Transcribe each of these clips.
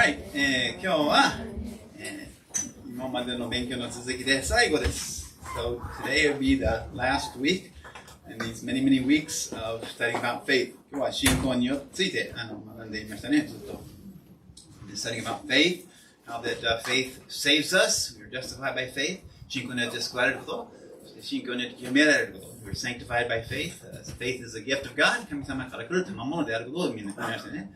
Alright、今日は、今までの勉強の続きで最後です。So today will be the last week in these many weeks of studying about faith. 今日は信仰について学んでいましたね、ずっと。Studying about faith, how that、faith saves us. We are justified by faith. 信仰によって救われること。そして信仰によって清められること。We are sanctified by faith.、faith is a gift of God. 神様から来る賜物であることをみんな言いましたね。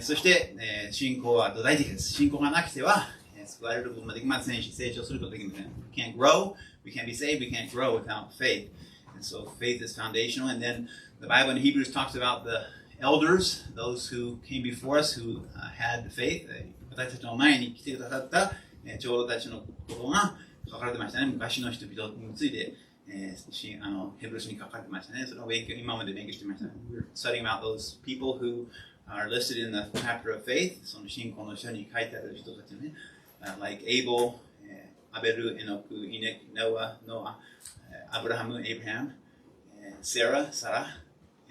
そして、信仰は土台的です。信仰がなくては、救われることもできませんし、成長することもできません。We can't grow, we can't be saved, we can't grow without faith. And so faith is foundational. And then the Bible in Hebrews talks about the elders, those who came before us, who、had faith. 私たちの前に来てくださった、長老たちのことが書かれてましたね。昔の人々について、ヘブル書に書かれてましたね。その今まで勉強してました。We're studying about those people who、are listed in the chapter of faith. その信仰の書に書いてある人たちね。like Abel, アベル、エノク、イネク、ノア、アブラハム、エイブラハム、サラ、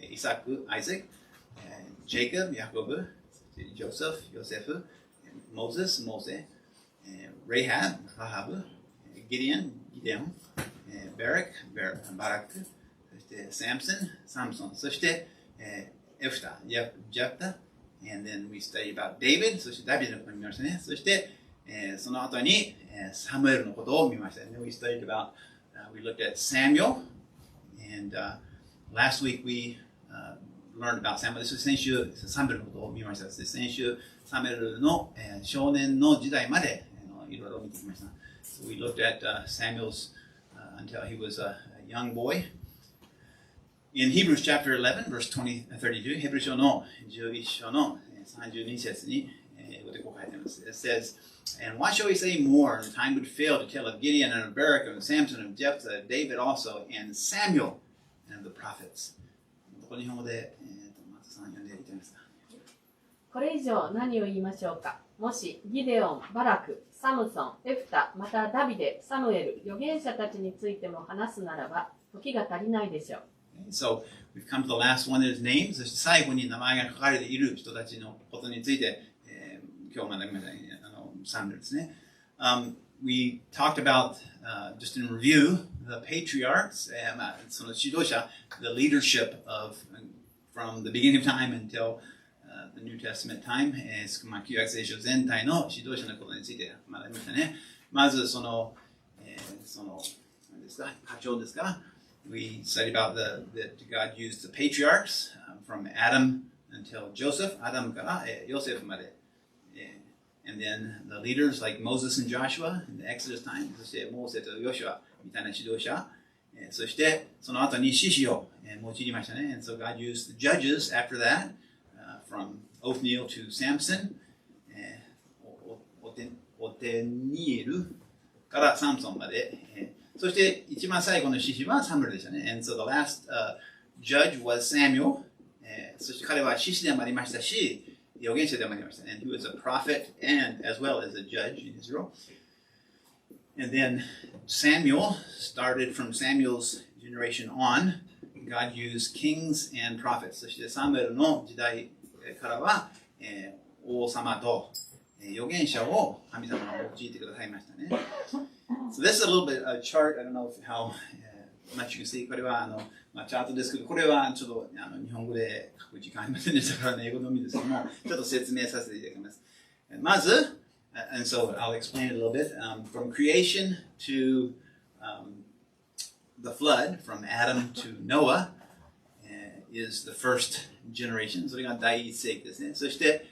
イサク、アイゼク、ジェイコブ、ヤコブ、ジョセフ、ヨセフ、モーセ、レイハブ、ギデオン、バラク、そしてサムソン、そして、エフタ、ジャプタ、and then we study about David、そしてダビデのことを見ましたね。そして、その後に、サムエルのことを見ましたね。We studied about、we looked at Samuel, and、last week we、learned about Samuel. 先週、サムエルのことを見ました。先週、サムエルの、少年の時代まで、いろいろ見てきました。So we looked at、Samuel's、until he was a young boy.In Hebrews chapter 11, verse 32, ヘブル書の11章の32節に英語でこう書いてあります。It says, And what shall we say more? The time would fail to tell of Gideon and of Barak and of Samson and of Jephthah, David also, and Samuel and of the prophets. ここ日本語で、松さん読んでいただけますか。これ以上何を言いましょうか。もしギデオン、バラク、サムソン、エフタ、またダビデ、サムエル、預言者たちについても話すならば、時が足りないでしょう。So, we've come to the last one of his names. そして最後に名前が書かれている人たちのことについて、今日学びましたサムエルですね。We talked about、just in review, the patriarchs, その指導者, the leadership from the beginning of time until、the New Testament time, 旧約聖書全体の指導者のことについて学びましたね。まず何ですか、課長ですか。We studied about that God used the patriarchs、from Adam until Joseph, アダムからヨセフまで。And then the leaders like Moses and Joshua in the Exodus time, そしてモーセとヨシュアみたいな指導者。そしてその後に獅子を用いましたね。And so God used the judges after that、from Othniel to Samson, オテニエルからサムソンまで。そして一番最後の獅子はサムエルでしたね。And so the last、judge was Samuel. そして彼は獅子でもありましたし、預言者でもありました。And he was a prophet and as well as a judge in Israel. And then Samuel started from Samuel's generation on. God used kings and prophets. そしてサムエルの時代からは、王様と預言者を神様が用いてくださいましたね。So this is a little bit a chart. I don't know how much you can see. これはチャートですけど、これはちょっと日本語で書く時間ありませんでしたからね、英語のみですけども、ちょっと説明させていただきます。まず、and so I'll explain it a little bit.、from creation to、the flood, from Adam to Noah、is the first generation. それが第一世紀ですね。そして、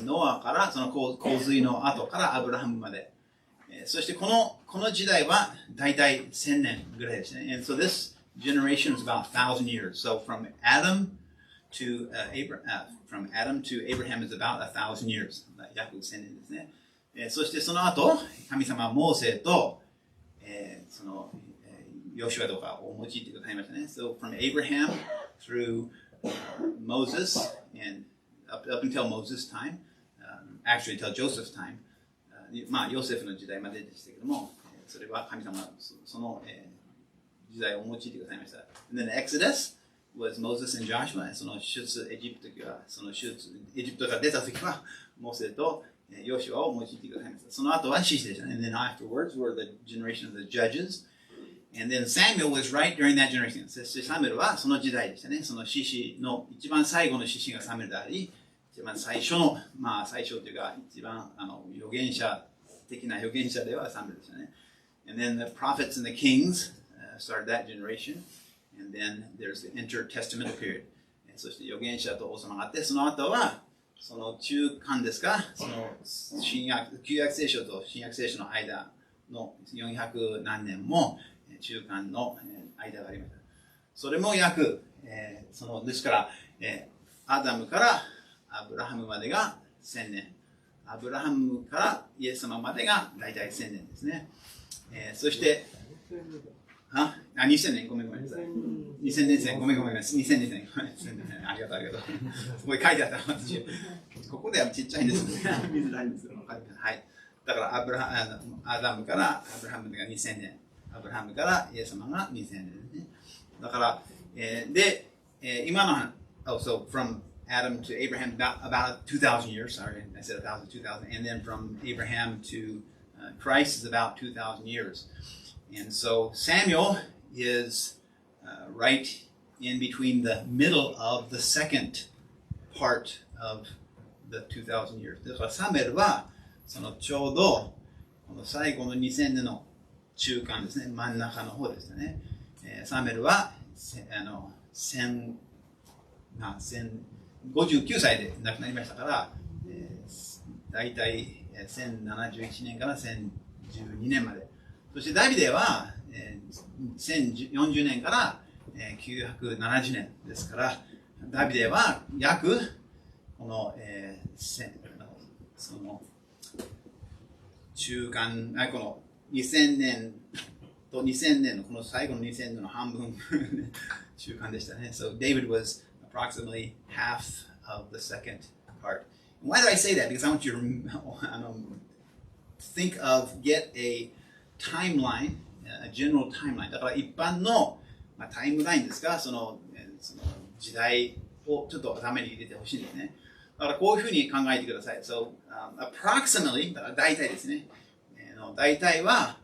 ノアからその洪水の後からアブラハムまで。そしてこの時代は大体1000年ぐらいですね。And so this generation is about 1,000 years. So from Adam to Abraham is about 1,000 years. 約1000年ですね。そしてその後、神様はモーセと、そのヨシュアとかを用いてくださいましたね。So from Abraham through、Moses and up until Moses' time,、actually till Joseph's time,まあ、ヨセフの時代まででしたけども、それは神様はその、時代を用いてくださいました。And then Exodus, was Moses and Joshua. そのエジプトから出た時は、モーセとヨシュアを用いてくださいました。その後は獅子でしたね。And then afterwards were the generation of the judges. And then Samuel was right during that generation. そしてサムエルはその時代でしたね。その獅子の一番最後の獅子がサムエルであり、一番最初の、最初というか、一番預言者的な預言者ではサムエルでしたね。And then the prophets and the kings started that generation. And then there's the intertestamental period. そして預言者と王様があって、その後は、その中間ですか、その旧約聖書と新約聖書の間の400何年も中間の間がありました。それも約、ですから、アダムからアブラハムまでが1000年。アブラハムからイエス様までが大体1000年ですね。そして、2000年、ごめんなさい。2000年生、ごめん、2000年生、ありがとう。そこに書いてあった。ここではちっちゃいんですね。見づらいんですけど、はい。だからアダムからアブラハムが2000年。アブラハムからイエス様が2000年ですね。だから、今のso from Adam to Abraham, about 2,000 years. Sorry, I said 1,000, 2,000. And then from Abraham to Christ is about 2,000 years. And so Samuel is right in between the middle of the second part of the 2,000 years. だからサムエルはそのちょうどこの最後の2000年の中間ですね、真ん中の方ですね。サムエルは59歳で亡くなりましたから、大体1071年から1012年まで。そしてダビデは、1040年から、970年ですから、ダビデは約この、その中間、この2000年と2000年のこの最後の2000年の半分中間でしたね。So David was approximately half of the second part. Why do I say that? Because I want you to think of, get a timeline, a general timeline. だから一般の、タイムラインですか、その時代をちょっと頭に入れてほしいんですね。だからこういうふうに考えてください。So, approximately, だから大体ですね。大体は、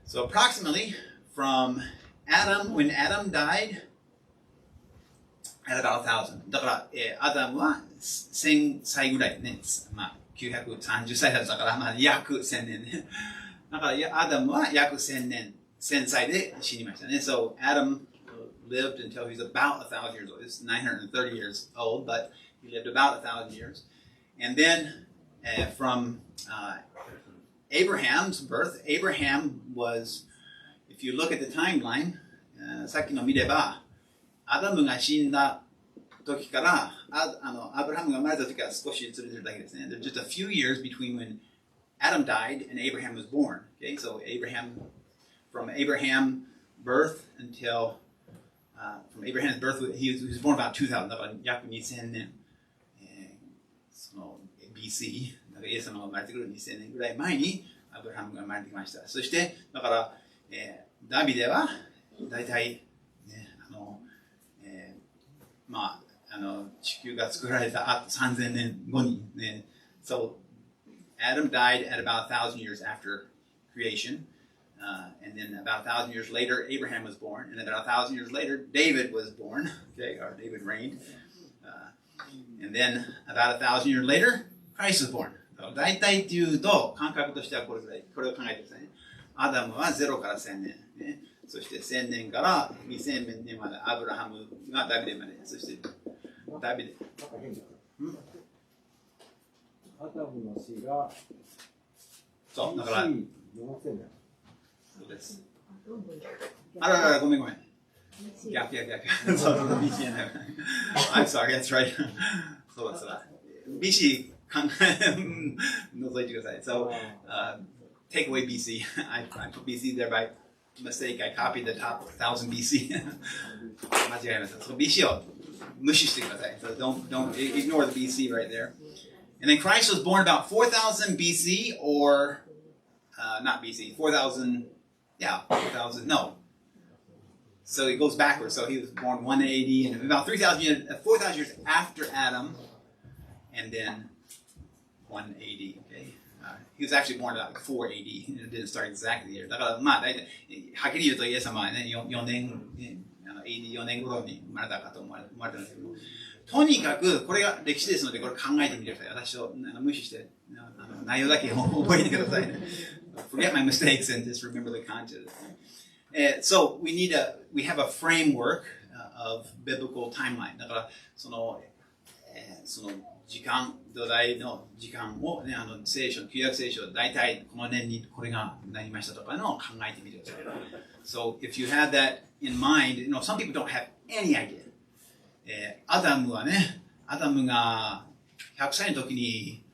so approximately from Adam, when Adam died, at about 1,000. だから、アダムは1000歳ぐらいね。930歳だったから、約1000年ね。だから、アダムは約1000年、1000歳で死にましたね。So, Adam lived until he was about 1,000 years old. It's 930 years old, but he lived about 1,000 years. And then, from Abraham's birth, Abraham was, if you look at the timeline, さっきの見れば、アダムが死んだ時からアブラハムが生まれた時から少しずれてるだけですね。There's just a few years between when Adam died and Abraham was born. Okay, so from Abraham's birth until from Abraham's birth, he was born about 2000. だから約2000年、その BC、だからイエス様が生まれてくる2000年ぐらい前にアブラハムが生まれてきました。そしてだから、ダビデは大体地球が作られた3000年後にね。So, Adam died at about 1,000 years after creation. And then about 1,000 years later, Abraham was born. And then about 1,000 years later, David was born. Okay, or David reigned. And then about 1,000 years later, Christ was born. 大体っていうと、感覚としてはこれぐらい。これを考えてくださいね。アダムは0から1000年。ね、そして1000年から2000年までアブラハムがダビデまで。そしてダビデ。アダムの死がそう、だから。4000年。そうです。あら、ごめん。逆。そう、BC じゃない。I'm sorry, that's right. そうだ。BC 覗いてください。So, take away BC. I put BC there by mistake. I copied the top 1000 BC. 間違えました。So BC を無視してください。So don't ignore the BC right there. And then Christ was born about 4,000 BC or not BC, 4,000, no. So it goes backwards. So he was born 180, and about 4,000 years after Adam, and then 180. Okay, he was actually born at like 480. It didn't start exactly here. だからまあ大体はっきり言うとイエス様はね4年84年頃に生まれたかと思われてるんですけど、とにかくこれが歴史ですのでこれ考えてみてください。私を無視して内容だけ覚えてくださいね。Forget my mistakes and just remember the content. So we have a framework of biblical timeline. だからその時間土台の時間をね聖書旧約聖書大体この年にこれがなりましたとかのを考えてみてください。So if you have that in mind, some people don't have any idea. アダムが100歳の時に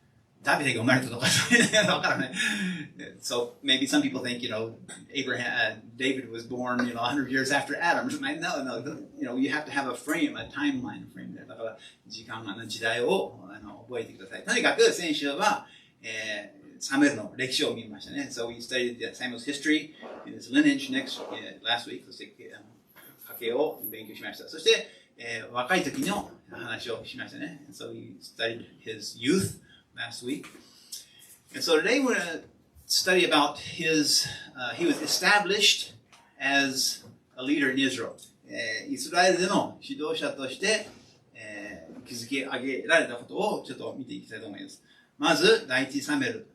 ダビデが生まれたとかそういうのわからない。So maybe some people think, David was born, 100 years after Adam. No, you have to have a timeline frame there. だから時代を覚えてください。とにかく先週は、サムエルの歴史を見ましたね。So we studied Samuel's history and his lineage last week. そして家系を勉強しました。そして、若い時の話をしましたね。So we studied his youth last week. And so today we're going to study about he was established as a leader in Israel. イスラエルでの指導者として、築き上げられたことをちょっと見ていきたいと思います。まず、第一サムエル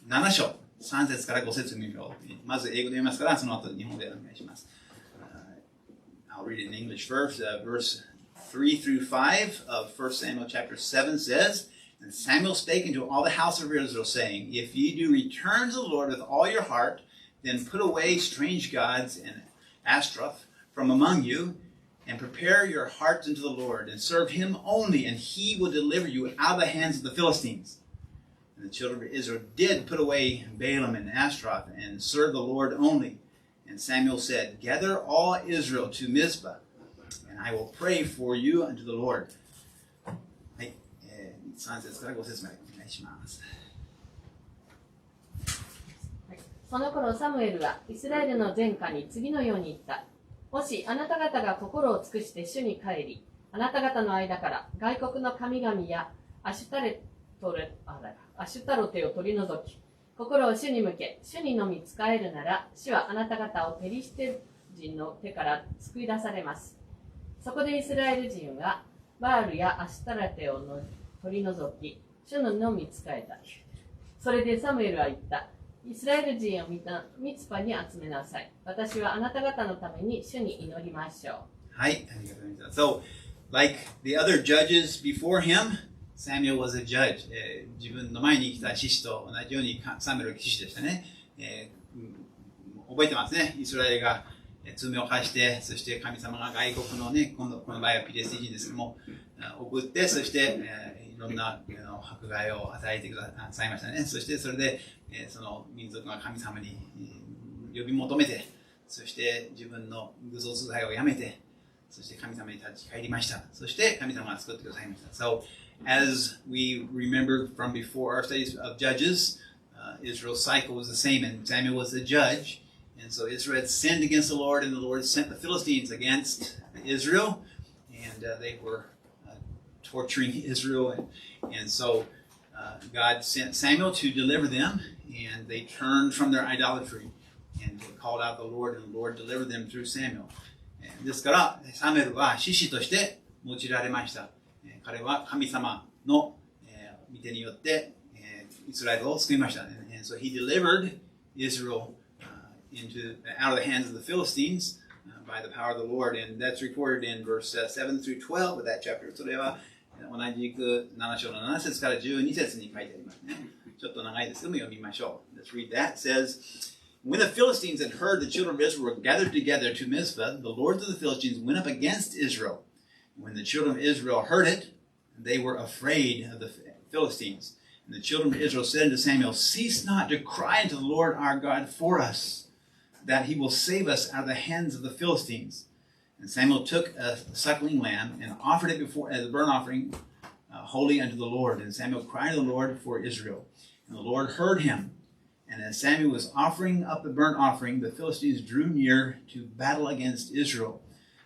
7章、3節から5節を見ましょう。まず英語で読みますから、その後日本でお願いします。I'll read it in English first. Verse 3 through 5 of 1 Samuel chapter 7 says, And Samuel spake unto all the house of Israel, saying, If ye do return to the Lord with all your heart, then put away strange gods and Ashtaroth from among you, and prepare your hearts unto the Lord, and serve him only, and he will deliver you out of the hands of the Philistines. And the children of Israel did put away Balaam and Ashtaroth, and serve the Lord only. And Samuel said, Gather all Israel to Mizpah, and I will pray for you unto the Lord. 3節から5節までお願いします。その頃サムエルはイスラエルの全家に次のように言った。もしあなた方が心を尽くして主に帰り、あなた方の間から外国の神々やアシュタロテを取り除き、心を主に向け、主にのみ仕えるなら、主はあなた方をペリシテ人の手から救い出されます。そこでイスラエル人はバールやアシュタロテを取り除き、主のみ仕えた。それでサムエルは言った。イスラエル人をミツパに集めなさい。私はあなた方のために主に祈りましょう。はい、ありがとうございます。So, like the other judges before him, Samuel was a judge. 自分の前に来た獅子と同じようにサムエルは獅子でしたね。覚えてますね。イスラエルが罪を犯して、そして神様が外国のね、この場合はピレスティ人ですけども、送って、そして、いろんな迫害を与えてくださいましたね。そしてそれで、その民族が神様に呼び求めて、そして自分の偶像崇拝をやめて、そして神様に立ち返りました。そして神様が作ってくださいました。So, as we remember from before our studies of Judges, Israel's cycle was the same, and Samuel was the judge. And so Israel had sinned against the Lord, and the Lord sent the Philistines against Israel, and they were torturing Israel. And so God sent Samuel to deliver them, and they turned from their idolatry, and they called out the Lord, and the Lord delivered them through Samuel. ですから、サムエルは獅子として用いられました。彼は神様の御手によってイスラエルを救いました。And so he delivered Israel out of the hands of the Philistines by the power of the Lord. And that's recorded in verse 7 through 12 of that chapter. それは同じく7章の7節から12節に書いてありますね。ちょっと長いですけども読みましょう。Let's read that. It says, When the Philistines had heard the children of Israel were gathered together to Mizpah, the lords of the Philistines went up against Israel. When the children of Israel heard it, they were afraid of the Philistines. And the children of Israel said unto Samuel, Cease not to cry unto the Lord our God for us, that he will save us out of the hands of the Philistines. And Samuel took a suckling lamb and offered it before as a burnt offering, holy unto the Lord. And Samuel cried to the Lord for Israel. And the Lord heard him. And as Samuel was offering up the burnt offering, the Philistines drew near to battle against Israel.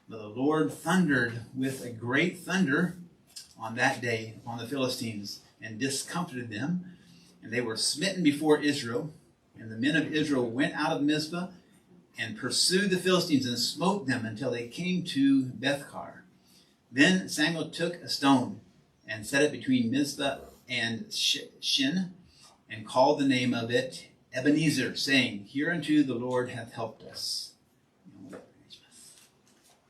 But the Lord thundered with a great thunder on that day on the Philistines and discomfited them. And they were smitten before Israel. And the men of Israel went out of Mizpah and pursued the Philistines and smote them until they came to Bethkar. Then Samuel took a stone and set it between Mizpah and Shin and called the name of it Ebenezer, saying, Hereunto the Lord hath helped us.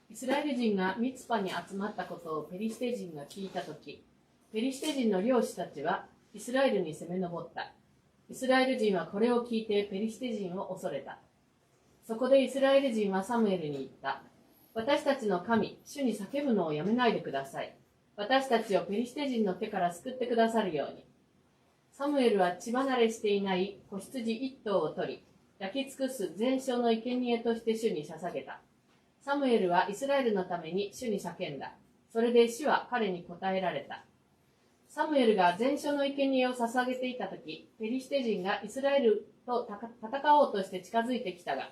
イスラエル人がミツパに集まったことをペリシテ人が聞いたとき、ペリシテ人の領主たちはイスラエルに攻め上った。イスラエル人はこれを聞いてペリシテ人を恐れた。そこでイスラエル人はサムエルに言った。私たちの神、主に叫ぶのをやめないでください。私たちをペリシテ人の手から救ってくださるように。サムエルは血離れしていない子羊一頭を取り、焼き尽くす全焼の生贄として主に捧げた。サムエルはイスラエルのために主に叫んだ。それで主は彼に答えられた。サムエルが全焼の生贄を捧げていたとき、ペリシテ人がイスラエルと戦おうとして近づいてきたが、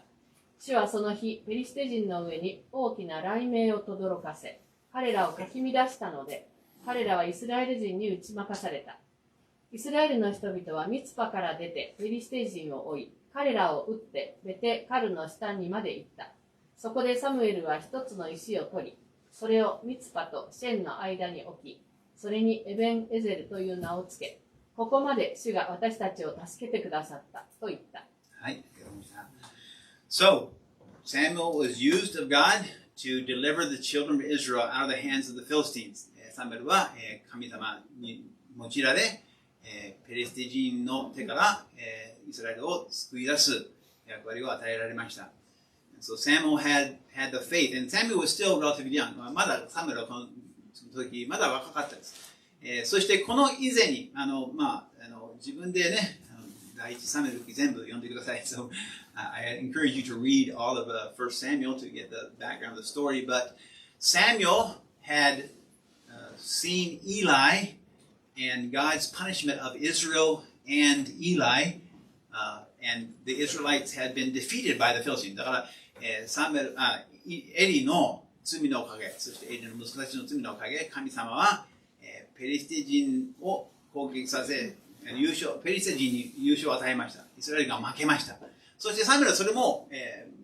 主はその日、ペリシテ人の上に大きな雷鳴を轟かせ、彼らをかき乱したので、彼らはイスラエル人に打ち負かされた。イスラエルの人々はミツパから出てペリシテ人を追い、彼らを撃ってベテカルの下にまで行った。そこでサムエルは一つの石を取り、それをミツパとシェンの間に置き、それにエベンエゼルという名をつけ、ここまで主が私たちを助けてくださったと言った。はい。So, Samuel was used of God to deliver the children of Israel out of the hands of the Philistines. サムエルは神様に用いられ、ペリシテ人の手からイスラエルを救い出す役割を与えられました。So Samuel had the faith, and Samuel was still relatively young. まだサムエルはその時まだ若かったです。そしてこの以前に自分でね、第一サムエル全部読んでください。So I encourage you to read all of 1 Samuel to get the background of the story. But Samuel had seen Eli and God's punishment of Israel and Eli, and the Israelites had been defeated by the Philistines. だからエリの罪のおかげ、そしてエリの息子たちの罪のおかげ、神様はペリシテ人を攻撃させ、ペリシテ人に優勝を与えました。イスラエルが負けました。そしてサムエルはそれも、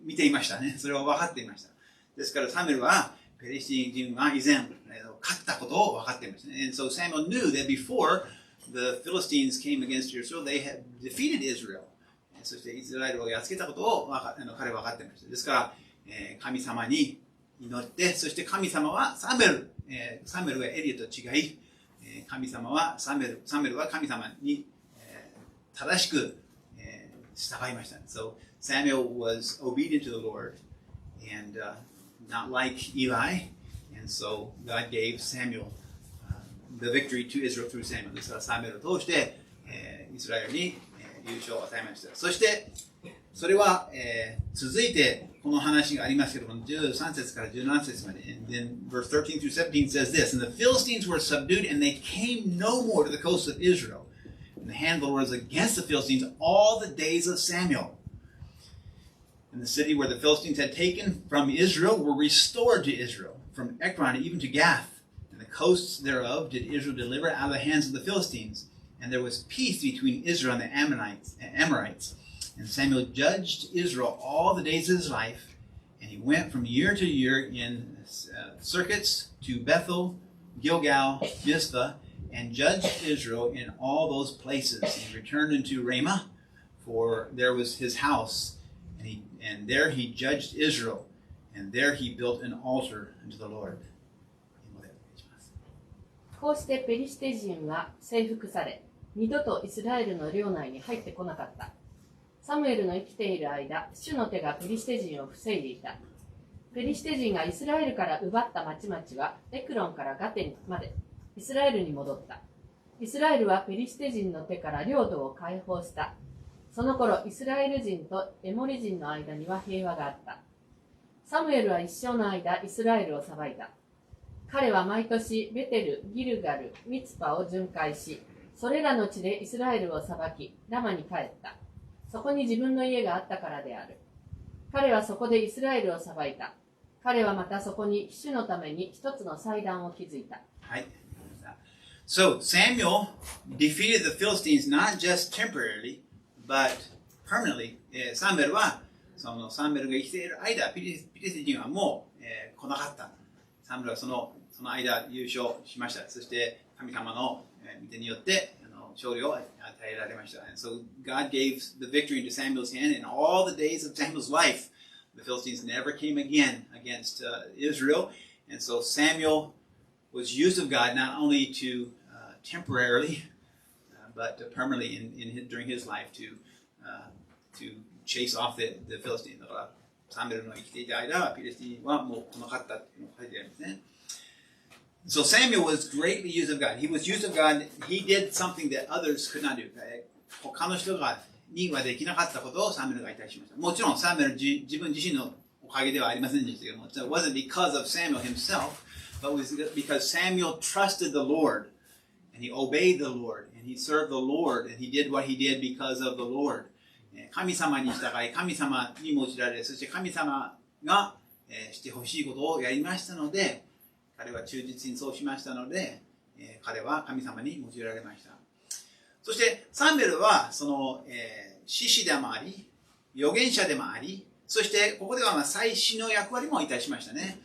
見ていましたね。それを分かっていました。ですからサムエルはペリシテ人が以前、勝ったことを分かっていました。And so Samuel knew that before the Philistines came against Israel, they had defeated Israel. そしてイスラエルをやっつけたことを彼は分かっていました。ですから、神様に祈って、そして神様はサムエルがエリアと違い、神様はサムエルは神様に、正しく、従いました。So Samuel was obedient to the Lord and not like Eli, and so God gave Samuel the victory to Israel through Samuel. ですからサムエルを通して、イスラエルに優勝を与えました。そしてそれは、続いてこの話がありますけども、13節から17節まで。And then verse 13 through 17 says this, And the Philistines were subdued, and they came no more to the coast of Israel. And the hand of the Lord was against the Philistines all the days of Samuel. And the city where the Philistines had taken from Israel were restored to Israel, from Ekron even to Gath. And the coasts thereof did Israel deliver out of the hands of the Philistines. And there was peace between Israel and the Amorites. And Samuel judged Israel all the days of his life, and he went from year to year in circuits to Bethel, Gilgal, Mizpah, and judged Israel in all those places. He returned into Ramah, for there was his house, and there he judged Israel, and there he built an altar unto the Lord. こうしてペリシテ人は征服され、二度とイスラエルの領内に入ってこなかった。サムエルの生きている間、主の手がペリシテ人を防いでいた。ペリシテ人がイスラエルから奪った町々はエクロンからガテまでイスラエルに戻った。イスラエルはペリシテ人の手から領土を解放した。その頃、イスラエル人とエモリ人の間には平和があった。サムエルは一生の間、イスラエルを裁いた。彼は毎年ベテル、ギルガル、ミツパを巡回し、それらの地でイスラエルを裁き、ラマに帰った。そこに自分の家があったからである。彼はそこでイスラエルを裁いた。彼はまたそこに主のために一つの祭壇を築いた。はい。So Samuel defeated the Philistines not just temporarily, but permanently. サムエルはそのサムエルが生きている間、ピリシテ人はもう、来なかった。サムエルはその間優勝しました。そして神様の御手によって勝利を与えられました。And so God gave the victory into Samuel's hand, and all the days of Samuel's life, the Philistines never came again against Israel. And so Samuel was used of God not only to temporarily, but permanently during his life to chase off the Philistines. だからサムエルの生きていた間はピリシティはもう来なかったというのが書いてありますね。So Samuel was greatly used of God. He was used of God. He did something that others could not do. 他の人にはできなかったことをサムエルがいたしました。もちろんサムエル自分自身のおかげではありませんでしたけども、it wasn't because of Samuel himself, but it was because Samuel trusted the Lord, and he obeyed the Lord, and he served the Lord, and he did what he did because of the Lord. 神様に従い、神様に用いられ、そして神様がしてほしいことをやりましたので、彼は忠実にそうしましたので、彼は神様に用いられました。そしてサムエルはその、士師でもあり、預言者でもあり、そしてここでは祭司の役割もいたしましたね。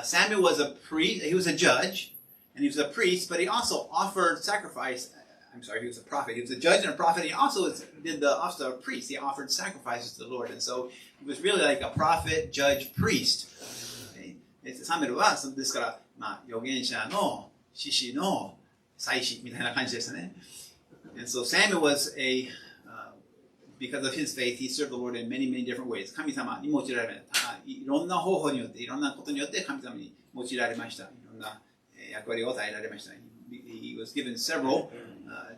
Samuel was a priest, he was a judge, and he was a priest, but he also offered sacrifice. I'm sorry, he was a prophet. He was a judge and a prophet. He also did the office of a priest. He offered sacrifices to the Lord. And so he was really like a prophet, judge, priest. サムエルはですから、預言者の士師の祭司みたいな感じでしたね。And so Samuel was because of his faith, he served the Lord in many, many different ways. 神様に用いられた。いろんな方法によって、いろんなことによって神様に用いられました。いろんな役割を与えられました。He was given several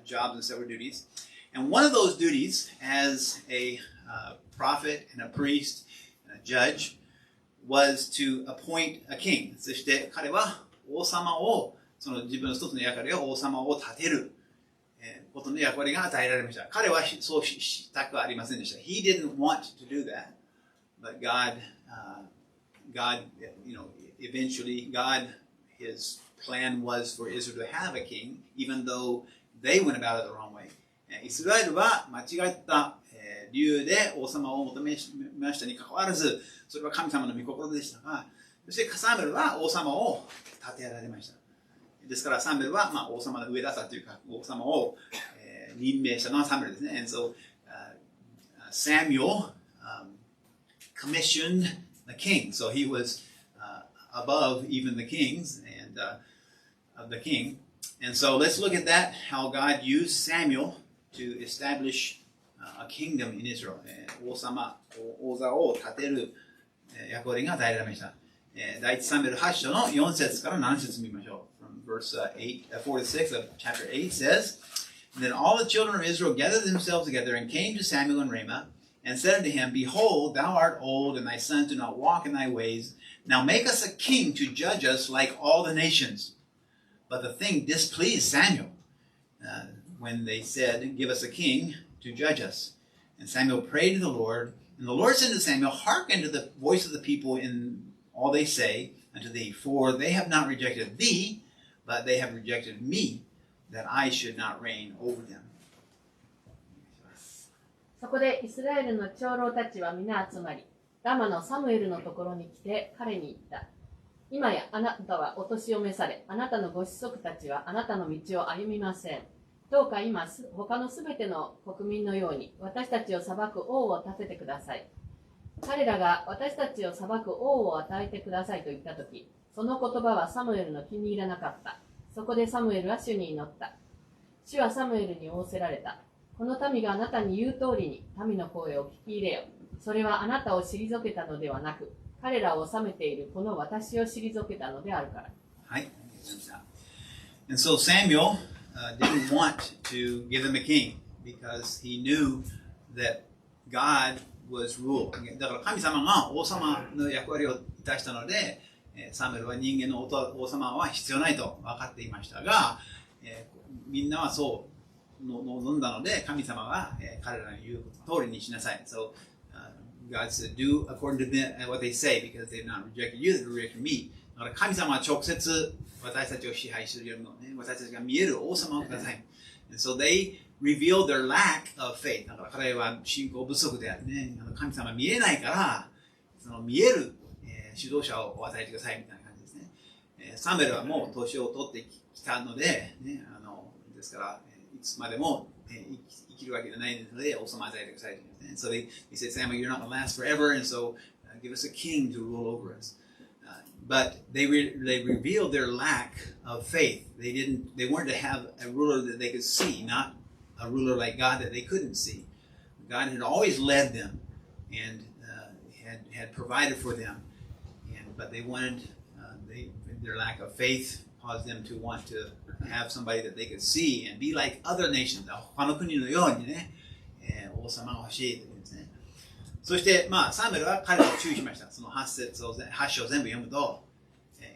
jobs and several duties. And one of those duties as a prophet and a priest and a judge was to appoint a king. そして彼は王様を、その自分の一つの役割は王様を立てることの役割が与えられました。彼はそうしたくありませんでした。He didn't want to do that. But God, eventually his plan was for Israel to have a king, even though they went about it the wrong way. イスラエルは間違った理由で王様を求めましたにかかわらず、それは神様の御心でしたが、そしてサムエルは王様を立てられました。ですからサムエルは王様の上だったというか、王様を任命したのはサムエルですね。And so Samuel commissioned the king. So he was above even the kings and of the king. And so let's look at that, how God used Samuel to establish a kingdom in Israel. 王座を立てる役割が与えられました。第一サムエル8章の4節から7節見ましょう。From verse 4 to 6 of chapter 8 says, Then all the children of Israel gathered themselves together and came to Samuel in Ramah and said unto him, Behold, thou art old, and thy sons do not walk in thy ways. Now make us a king to judge us like all the nations. But the thing displeased Samuel when they said, Give us a king to judge us. And Samuel prayed to the Lord, and the Lord said to Samuel, Hearken to the voice of the people in all they say unto thee, for they have not rejected thee, but they have rejected me, that I should not reign over them. そこでイスラエルの長老たちは皆集まり、ラマのサムエルのところに来て彼に言った。今やあなたはお年を召され、あなたのご子息たちはあなたの道を歩みません。どうか今、他のすべての国民のように私たちを裁く王を立ててください。彼らが私たちを裁く王を与えてくださいと言ったとき、その言葉はサムエルの気に入らなかった。そこでサムエルは主に祈った。主はサムエルに仰せられた。この民があなたに言う通りに民の声を聞き入れよ。それはあなたを退けたのではなく、彼らを治めているこの私を退けたのであるから。はい。And so Samuel didn't want to give them a king because he knew that God was rule. だから神様が王様の役割をいたしたので、サムエルは人間の王様は必要ないと分かっていましたが、みんなはそう望んだので、神様は彼らの言う通りにしなさい。So God said, do according to them, what they say, because they've not rejected you, they've rejected me. だから神様は直接私たちを支配するよりもね、私たちが見える王様をください。And so they revealed their lack of faith. だから彼は信仰不足であるね。神様見えないから、その見える、指導者をお与えてくださいみたいな感じですね。サムエルはもう年を取ってきたので、ね、ですから、いつまでも、生きるわけじゃないので、王様を与えてくださいと言うんですね。So they said, Samuel, you're not going to last forever, and so give us a king to rule over us. But they revealed their lack of faith. They weren't to have a ruler that they could see, not a ruler like God that they couldn't see. God had always led them and had provided for them, but they wanted their lack of faith caused them to want to have somebody that they could see and be like other nations. 他の国のようにね、王様が欲しいというんですね。そして、サムエルは彼らを注意しました。その8章全部読むと、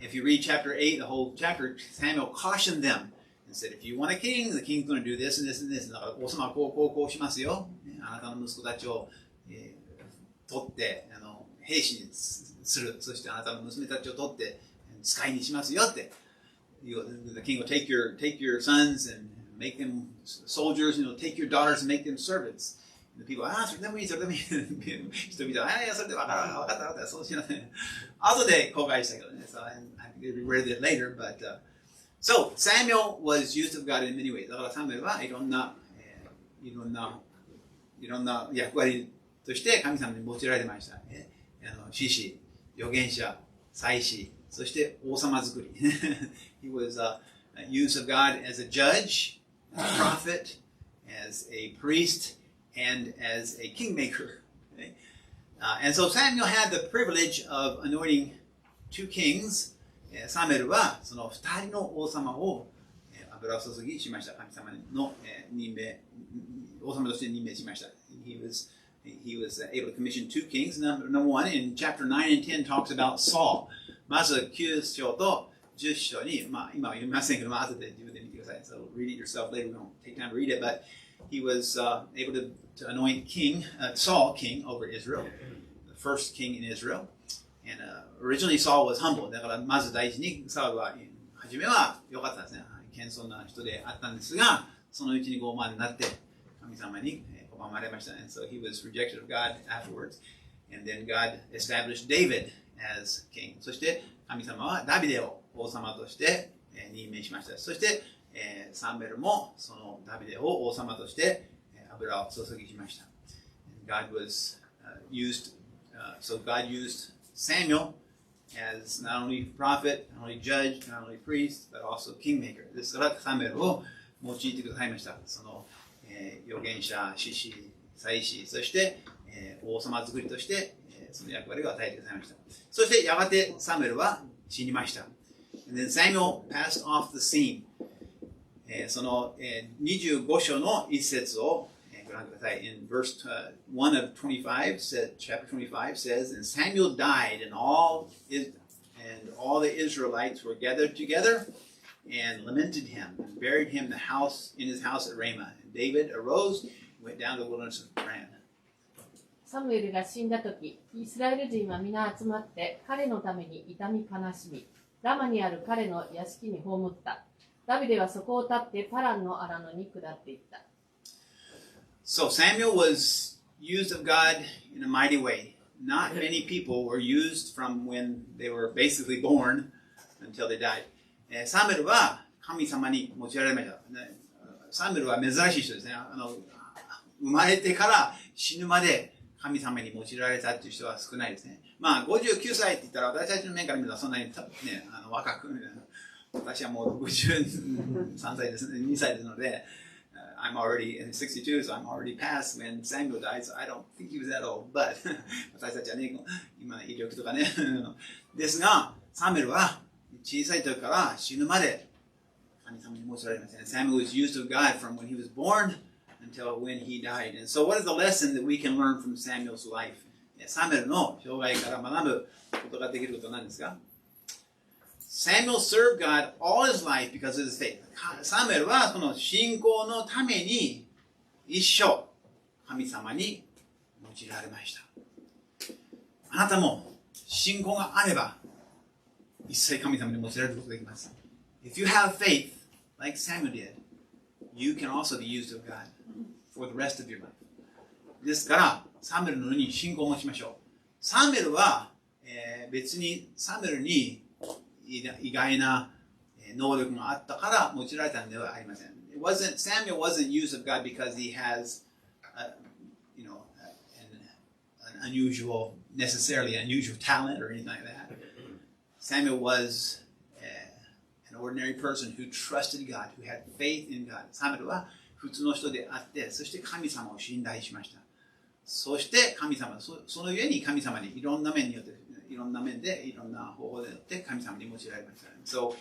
if you read chapter 8, the whole chapter, Samuel cautioned them and said, if you want a king, the king's going to do this and this and this. だから王様はこうしますよ。あなたの息子たちを、取って、兵士にする。そしてあなたの娘たちを取って、使いにしますよって。The king will take your sons and make them soldiers, take your daughters and make them servants. The people, それでもいい。人々は、それで分かった、そうしなさい。後で後悔したけどね。So I read it later, but so Samuel was used of God in many ways. だからサムエルはいろんな役割として神様に用いられました。士師、預言者、祭司、そして王様作り。He was used of God as a judge, as a prophet, as a priest, and as a kingmaker. Okay? And so Samuel had the privilege of anointing two kings. サムエルはその2人の王様を油を注ぎしました。神様の任命、王様として任命しました。He was able to commission two kings. Number one, in chapter 9 and 10 talks about Saul. まず9章と10章に、今は読みませんけど、後で自分で見てください。So read it yourself later. We don't take time to read it, but he was able to anoint Saul king over Israel, the first king in Israel. And originally Saul was humble. だからまず第一にサウルは初めは良かったですね。謙遜な人であったんですが、そのうちに傲慢になって神様に拒まれました。And so he was rejected of God afterwards. And then God established David as king. そして神様はダビデを王様として任命しました。そしてサムエルもそのダビデを王様として油を注ぎしました。God was so God used Samuel as not only prophet, not only judge, not only priest, but also kingmaker. ですからサムエルを用いてくださいました。その預言者、士師、祭司、そして王様作りとしてその役割を与えてくださいました。そしてやがてサムエルは死にました。And then Samuel passed off the scene. その25章の一節をご覧ください。In verse 1 of 25, chapter 25 says, And Samuel died, and all the Israelites were gathered together and lamented him, and buried him in his house at Ramah. And David arose and went down to the wilderness of Paran. サムエルが死んだとき、イスラエル人は皆集まって彼のために痛み悲しみ、ラマにある彼の屋敷に葬った。ダビデはそこを立ってパランの荒野に下っていった。So Samuel was used of God in a mighty way. Not many people were used from when they were basically born until they died. サムエルは神様に用いられました。サムエルは珍しい人ですね。生まれてから死ぬまで神様に用いられたっていう人は少ないですね。59歳って言ったら私たちの面から見るとそんなに、ね、若く、私はもう53歳ですね、2歳ですので、I'm already 62, so I'm already past when Samuel died, so I don't think he was that old. But 私たちはね、今威力とかね。ですが、サムエルは小さい時から死ぬまで神様に用いられました。Samuel was used of God from when he was born until when he died. And so what is the lesson that we can learn from Samuel's life? サムエルの生涯から学ぶことができることは何ですか？ Samuel served God all his life because of his faith. サムエルはその信仰のために一生神様に用いられました。あなたも信仰があれば一切神様に用いられることができます。If you have faith, like Samuel did, you can also be used of God for the rest of your life. ですから、サムエルのように信仰を持ちましょう。サムエルは、別にサムエルに意外な能力があったから用いられたのではありません。Samuel wasn't used of God because he has, an unusual, necessarily unusual talent or anything like that. Samuel was an ordinary person who trusted God, who had faith in God. サムエルは普通の人であって、そして神様を信頼しました。そして神様、そのゆえに神様にいろんな面でいろんな方法でよって神様に用いられました。So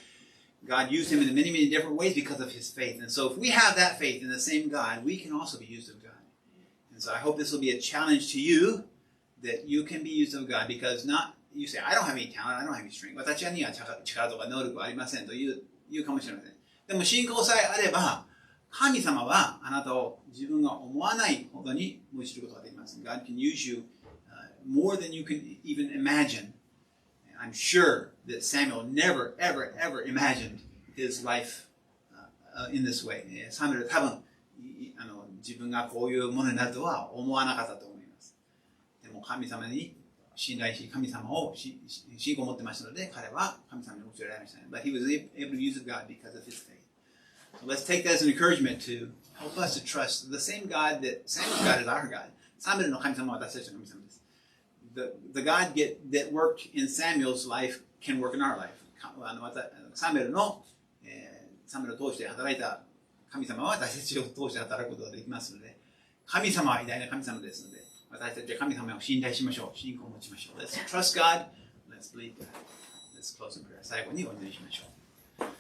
God used him in many, many different ways because of his faith. And so if we have that faith in the same God, we can also be used of God. And so I hope this will be a challenge to you that you can be used of God because you say, I don't have any talent, I don't have any strength. 私には力とか能力はありませんと言うかもしれません。でも信仰さえあれば、神様はあなたを自分が思わないほどに用いることができます。God can use you more than you can even imagine. I'm sure that Samuel never, ever, ever imagined his life in this way. サムエルは多分自分がこういうものになるとは思わなかったと思います。でも神様に信頼し、神様を信仰を持ってましたので、彼は神様に用いられました。But he was able to use of God because of his faith. So let's take that as an encouragement to help us to trust the same God that Samuel's God is our God. サムエルの神様は私たちの神様です。The God that worked in Samuel's life can work in our life. サムエルを通して働いた神様は私たちを通して働くことができますので、神様は偉大な神様ですので、私たちは神様を信頼しましょう。信仰を持ちましょう。Let's trust God. Let's believe God. Let's close in prayer. 最後にお祈りしましょう。